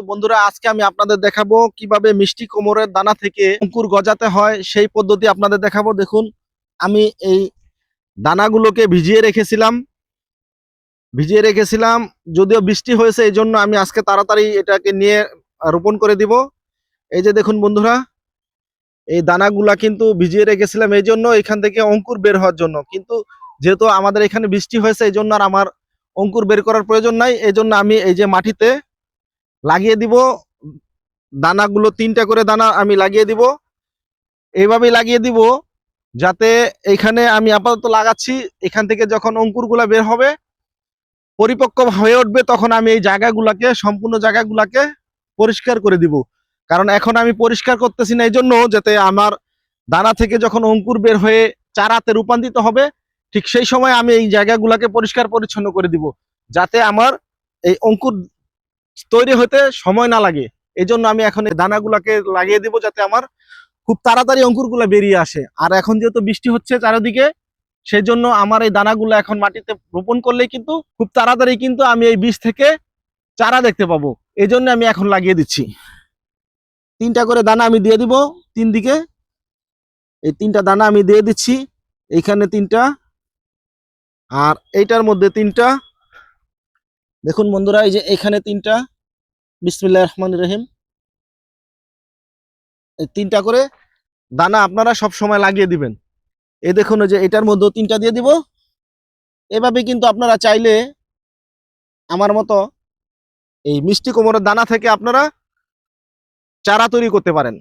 বন্ধুরা, আজকে আমি আপনাদের দেখাবো কিভাবে মিষ্টি কুমড়োর দানা থেকে অঙ্কুর গজাতে হয় সেই পদ্ধতি আপনাদের দেখাবো। দেখুন, আমি এই দানাগুলোকে ভিজিয়ে রেখেছিলাম। যদিও বৃষ্টি হয়েছে এই জন্য আমি আজকে তাড়াতাড়ি এটাকে নিয়ে রোপণ করে দিব। এই যে দেখুন বন্ধুরা, এই দানাগুলা কিন্তু ভিজিয়ে রেখেছিলাম এই জন্য এখান থেকে অঙ্কুর বের হওয়ার জন্য। কিন্তু যেহেতু আমাদের এখানে বৃষ্টি হয়েছে এই জন্য আর আমার অঙ্কুর বের করার প্রয়োজন নাই। এই জন্য আমি এই যে মাটিতে লাগিয়ে দিব দানাগুলো, 3টা করে দানা আমি লাগিয়ে দিব। এইভাবেই লাগিয়ে দিব যাতে এখানে আমি আপাতত লাগাচ্ছি, এখান থেকে যখন অঙ্কুরগুলা বের হবে পরিপক্ক হয়ে উঠবে তখন আমি এই জায়গাগুলাকে, সম্পূর্ণ জায়গাগুলাকে পরিষ্কার করে দিব। কারণ এখন আমি পরিষ্কার করতেছি না এই জন্য যাতে আমার দানা থেকে যখন অঙ্কুর বের হয়ে চারাতে রূপান্তরিত হবে ঠিক সেই সময় আমি এই জায়গাগুলাকে পরিষ্কার পরিচ্ছন্ন করে দিব, যাতে আমার এই অঙ্কুর তৈরি হতে সময় না লাগে। এই জন্য আমি এখন এই দানাগুলাকে লাগিয়ে দিব যাতে আমার খুব তাড়াতাড়ি অঙ্কুরগুলা বেরিয়ে আসে। আর এখন যেহেতু বৃষ্টি হচ্ছে চারিদিকে, সেই জন্য আমার এই দানাগুলো এখন মাটিতে রোপণ করলেই কিন্তু খুব তাড়াতাড়ি কিন্তু আমি এই বীজ থেকে চারা দেখতে পাবো। এই জন্য আমি এখন লাগিয়ে দিচ্ছি। 3টা করে দানা আমি দিয়ে দিব 3 দিকে। এই 3টা দানা আমি দিয়ে দিচ্ছি, এইখানে 3টা আর এইটার মধ্যে 3টা। দেখুন বন্ধুরা, এই যে এখানে 3টা। বিসমিল্লাহির রহমানির রহিম। এই 3টা করে দানা আপনারা সব সময় লাগিয়ে দিবেন। এই দেখুন, যে এটার মধ্যে 3টা দিয়ে দিব। এভাবে কিন্তু আপনারা চাইলে আমার মতো এই মিষ্টি কুমড়োর দানা থেকে আপনারা চারা তৈরি করতে পারেন।